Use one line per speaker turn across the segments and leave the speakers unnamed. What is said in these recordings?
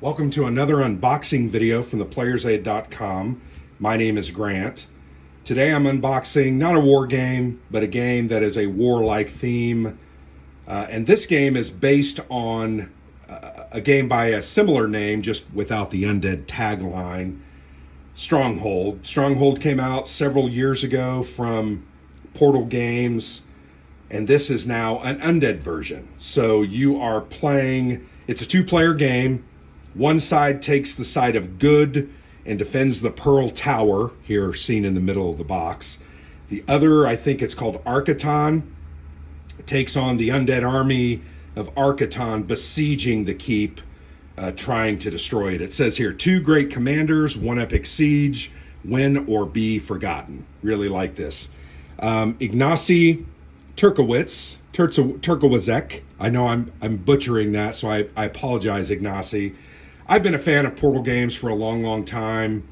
Welcome to another unboxing video from theplayersaid.com. My name is Grant. Today I'm unboxing not a war game, but a game that is a war-like theme. And this game is based on a game by a similar name, just without the Undead tagline, Stronghold. Stronghold came out several years ago from Portal Games, and this is now an Undead version. So you are playing, it's a two-player game. One side takes the side of good and defends the Pearl Tower, here seen in the middle of the box. The other, I think it's called Arcaton, takes on the undead army of Arcaton, besieging the keep, trying to destroy it. It says here, 2 great commanders, 1 epic siege, win or be forgotten. Really like this. Ignacy Turkowicek. I know I'm butchering that, so I apologize, Ignacy. I've been a fan of Portal games for a long time.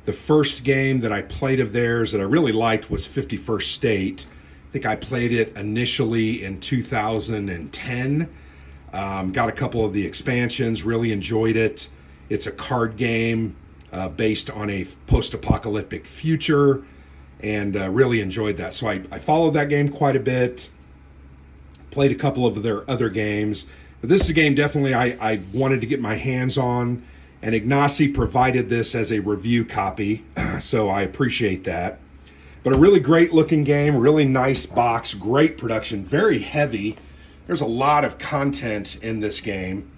The first game that I played of theirs that I really liked was 51st State. I think I played it initially in 2010. Got a couple of the expansions, really enjoyed it. It's a card game based on a post-apocalyptic future, and really enjoyed that. So I followed that game quite a bit, played a couple of their other games. But this is a game definitely I wanted to get my hands on, and Ignacy provided this as a review copy, so I appreciate that. But a really great looking game, really nice box, great production, very heavy. There's a lot of content in this game.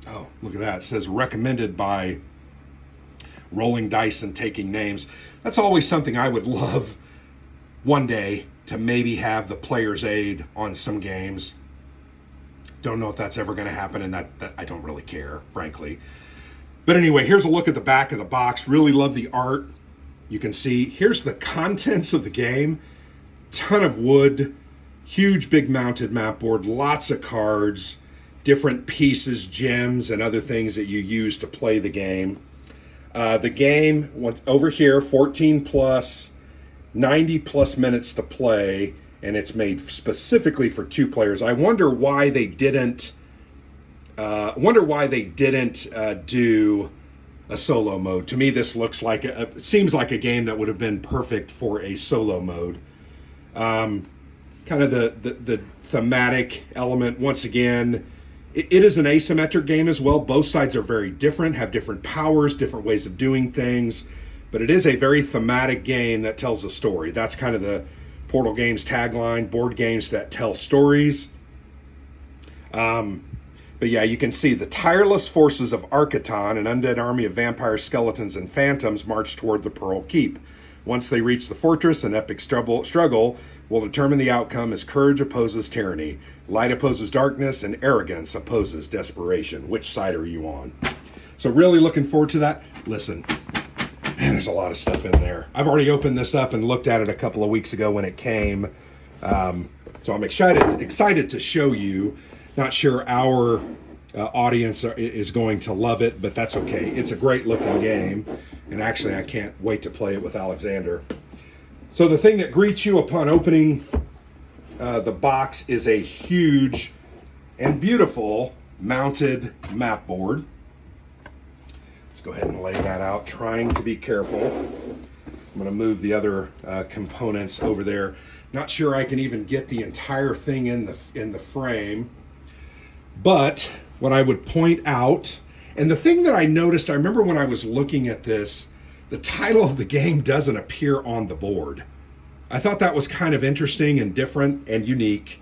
Oh, look at that. It says recommended by Rolling Dice and Taking Names. That's always something I would love one day, to maybe have the player's aid on some games. Don't know if that's ever going to happen, and that I don't really care, frankly. But anyway, here's a look at the back of the box. Really love the art. You can see, here's the contents of the game. Ton of wood, huge big mounted map board, lots of cards, different pieces, gems, and other things that you use to play the game. The game, over here, 14 plus, 90 plus minutes to play, and it's made specifically for 2 players. I wonder why they didn't do a solo mode. To me, this looks like it seems like a game that would have been perfect for a solo mode. Kind of the thematic element, once again, it is an asymmetric game as well. Both sides are very different, have different powers, different ways of doing things, but it is a very thematic game that tells a story. That's kind of the Portal Games tagline, board games that tell stories. But yeah, you can see the tireless forces of Arcaton, an undead army of vampires, skeletons, and phantoms, march toward the Pearl Keep. Once they reach the fortress, an epic struggle will determine the outcome, as courage opposes tyranny, light opposes darkness, and arrogance opposes desperation. Which side are you on? So really looking forward to that. Listen, man, there's a lot of stuff in there. I've already opened this up and looked at it a couple of weeks ago when it came. So I'm excited to show you. Not sure our audience is going to love it, but that's okay. It's a great looking game, and actually I can't wait to play it with Alexander. So the thing that greets you upon opening the box is a huge and beautiful mounted map board. Let's go ahead and lay that out, trying to be careful. I'm going to move the other components over there. Not sure I can even get the entire thing in the frame. But what I would point out, and the thing that I noticed, I remember when I was looking at this, the title of the game doesn't appear on the board. I thought that was kind of interesting and different and unique.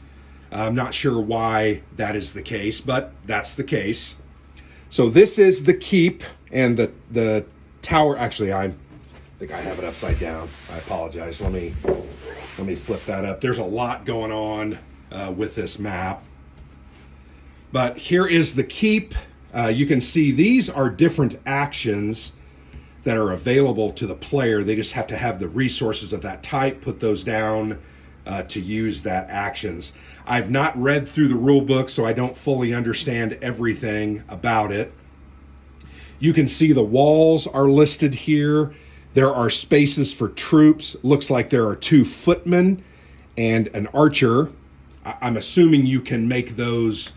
I'm not sure why that is the case, but that's the case. So this is the keep and the tower. Actually, I think I have it upside down. I apologize. Let me flip that up. There's a lot going on with this map. But here is the keep. You can see these are different actions that are available to the player. They just have to have the resources of that type, put those down to use that actions. I've not read through the rule book, so I don't fully understand everything about it. You can see the walls are listed here. There are spaces for troops. Looks like there are 2 footmen and an archer. I'm assuming you can make those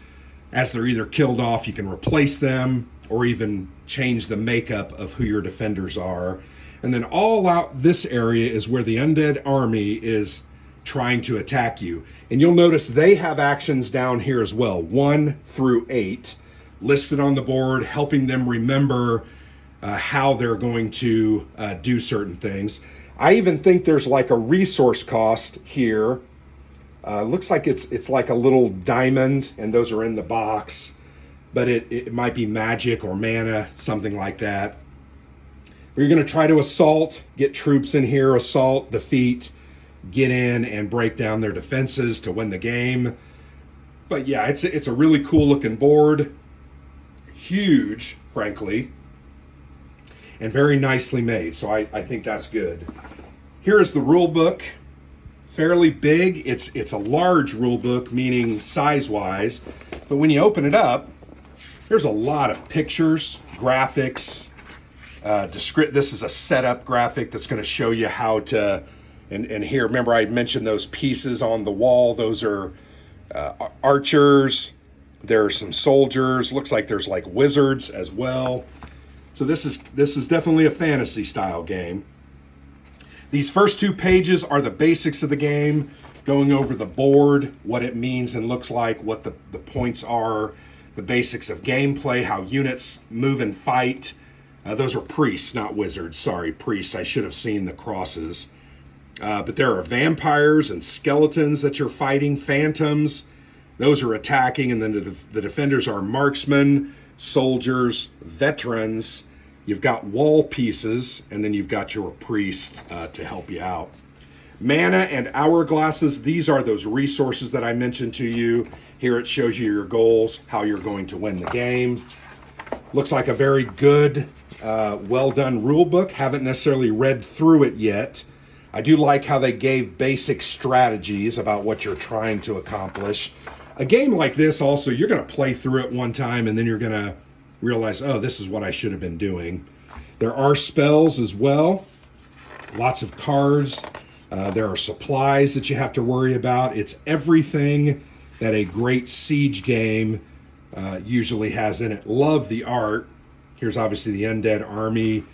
as they're either killed off, you can replace them. or even change the makeup of who your defenders are. And then all out this area is where the undead army is trying to attack you. And you'll notice they have actions down here as well, 1 through 8, listed on the board, helping them remember how they're going to do certain things. I even think there's like a resource cost here. Looks like it's like a little diamond, and those are in the box, but it might be magic or mana, something like that. You're going to try to assault, get troops in here, assault, defeat, get in and break down their defenses to win the game. But yeah, it's a really cool looking board. Huge, frankly, and very nicely made. So I think that's good. Here is the rule book. Fairly big. It's a large rule book, meaning size-wise. But when you open it up, there's a lot of pictures, graphics, this is a setup graphic that's going to show you how to, and here, remember I mentioned those pieces on the wall. Those are archers. There are some soldiers. Looks like there's like wizards as well. So this is definitely a fantasy style game. These first 2 pages are the basics of the game, going over the board, what it means and looks like, what the points are, the basics of gameplay, how units move and fight. Those are priests, not wizards. Sorry, priests. I should have seen the crosses. But there are vampires and skeletons that you're fighting, phantoms. Those are attacking, and then the defenders are marksmen, soldiers, veterans. You've got wall pieces, and then you've got your priest to help you out. Mana and hourglasses, these are those resources that I mentioned to you. Here it shows you your goals, how you're going to win the game. Looks like a very good, well-done rule book. Haven't necessarily read through it yet. I do like how they gave basic strategies about what you're trying to accomplish. A game like this also, you're going to play through it one time, and then you're going to realize, oh, this is what I should have been doing. There are spells as well. Lots of cards. There are supplies that you have to worry about. It's everything that a great siege game usually has in it. Love the art. Here's obviously the undead army.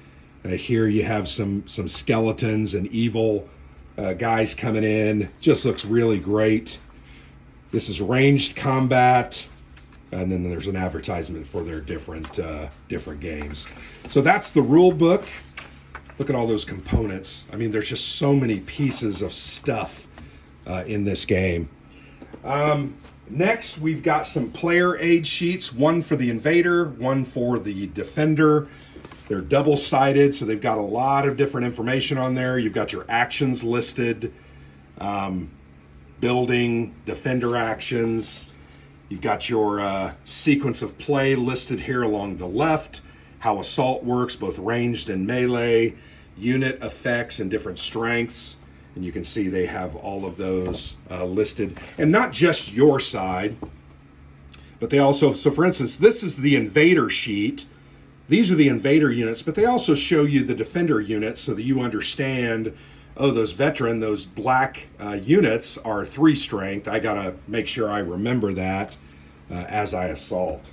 Here you have some skeletons and evil guys coming in. Just looks really great. This is ranged combat, and then there's an advertisement for their different games. So that's the rule book. Look at all those components. I mean, there's just so many pieces of stuff in this game. Next, we've got some player aid sheets, one for the invader, one for the defender. They're double-sided, so they've got a lot of different information on there. You've got your actions listed, building, defender actions. You've got your sequence of play listed here along the left, how assault works, both ranged and melee, unit effects and different strengths. And you can see they have all of those listed. And not just your side, but they also, so for instance, this is the invader sheet. These are the invader units, but they also show you the defender units so that you understand, oh, those veteran, those black units are 3 strength. I got to make sure I remember that as I assault.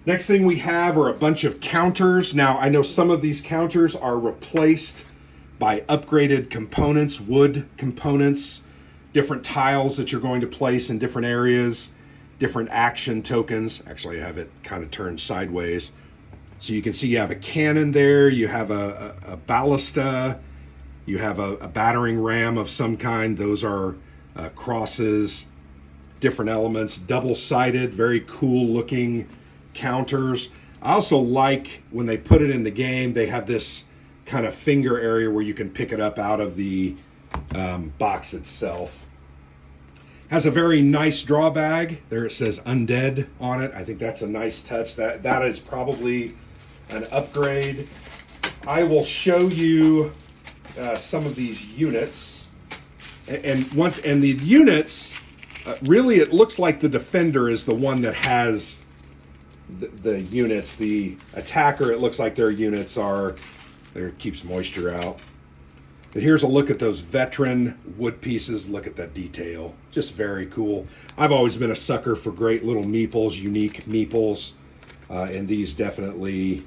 Next thing we have are a bunch of counters. Now, I know some of these counters are replaced by upgraded components, wood components, different tiles that you're going to place in different areas, different action tokens. Actually, I have it kind of turned sideways. So you can see you have a cannon there, you have a ballista, you have a battering ram of some kind. Those are crosses, different elements, double-sided, very cool looking counters. I also like when they put it in the game, they have this kind of finger area where you can pick it up out of the box itself. Has a very nice draw bag. There it says Undead on it. I think that's a nice touch. That is probably an upgrade. I will show you some of these units. And the units, really it looks like the defender is the one that has the units. The attacker, it looks like their units are, there, keeps moisture out. But here's a look at those veteran wood pieces. Look at that detail. Just very cool. I've always been a sucker for great little meeples, unique meeples. and these definitely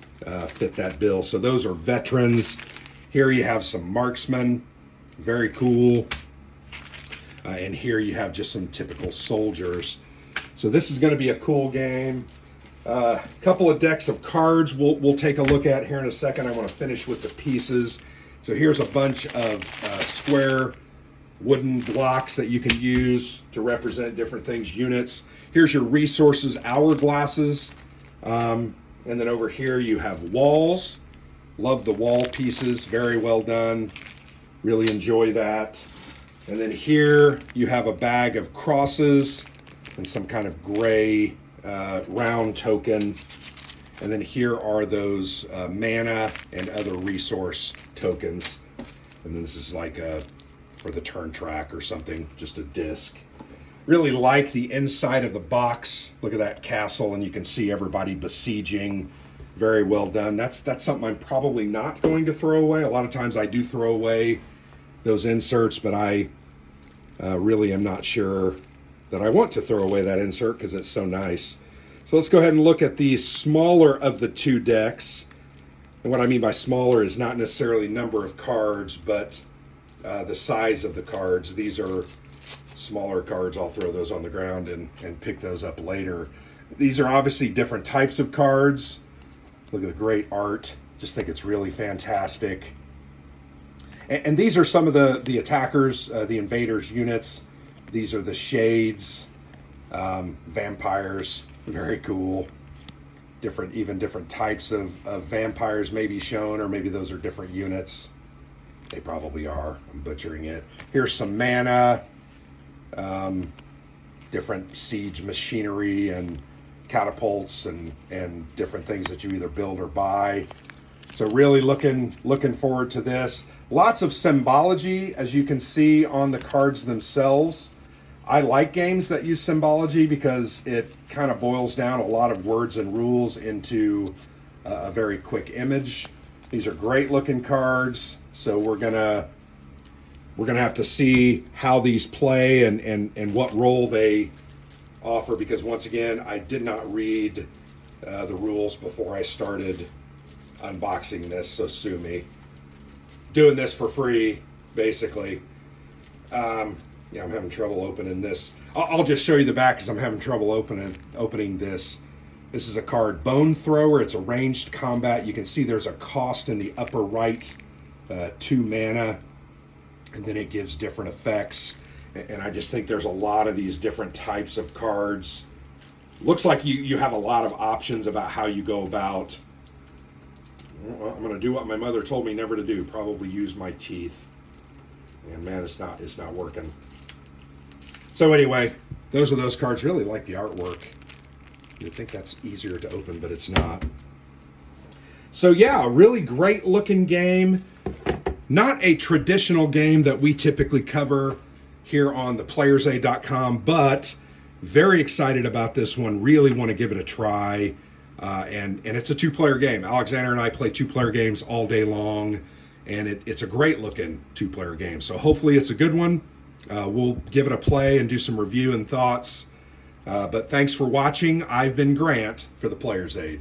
fit that bill. So those are veterans. Here you have some marksmen, very cool. And here you have just some typical soldiers. So this is going to be a cool game. A couple of decks of cards we'll take a look at here in a second. I want to finish with the pieces. So here's a bunch of square wooden blocks that you can use to represent different things, units. Here's your resources, hourglasses. And then over here you have walls. Love the wall pieces, very well done. Really enjoy that. And then here you have a bag of crosses and some kind of gray round token. And then here are those mana and other resource tokens. And then this is like for the turn track or something, just a disc. Really like the inside of the box. Look at that castle, and you can see everybody besieging. Very well done. That's something I'm probably not going to throw away. A lot of times I do throw away those inserts, but I really am not sure that I want to throw away that insert because it's so nice. So let's go ahead and look at the smaller of the two decks. And what I mean by smaller is not necessarily number of cards, but the size of the cards. These are smaller cards. I'll throw those on the ground and pick those up later. These are obviously different types of cards. Look at the great art. Just think it's really fantastic. And these are some of the attackers, the invaders units. These are the shades, vampires, very cool. Even different types of vampires may be shown, or maybe those are different units. They probably are. I'm butchering it. Here's some mana, different siege machinery and catapults and different things that you either build or buy. So really looking forward to this. Lots of symbology, as you can see on the cards themselves. I like games that use symbology because it kind of boils down a lot of words and rules into a very quick image. These are great looking cards, so we're gonna have to see how these play and what role they offer, because once again, I did not read the rules before I started unboxing this, so sue me. Doing this for free, basically. Yeah, I'm having trouble opening this. I'll just show you the back because I'm having trouble opening this. This is a card, Bone Thrower. It's a ranged combat. You can see there's a cost in the upper right, 2 mana, and then it gives different effects. And I just think there's a lot of these different types of cards. Looks like you have a lot of options about how you go about. Well, I'm going to do what my mother told me never to do, probably use my teeth. And man, it's not working. So anyway, those are those cards. Really like the artwork. You'd think that's easier to open, but it's not. So yeah, a really great looking game. Not a traditional game that we typically cover here on theplayersaid.com, but very excited about this one. Really want to give it a try. And it's a 2-player game. Alexander and I play 2-player games all day long, and it's a great looking 2-player game. So hopefully it's a good one. We'll give it a play and do some review and thoughts. But thanks for watching. I've been Grant for the Player's Aid.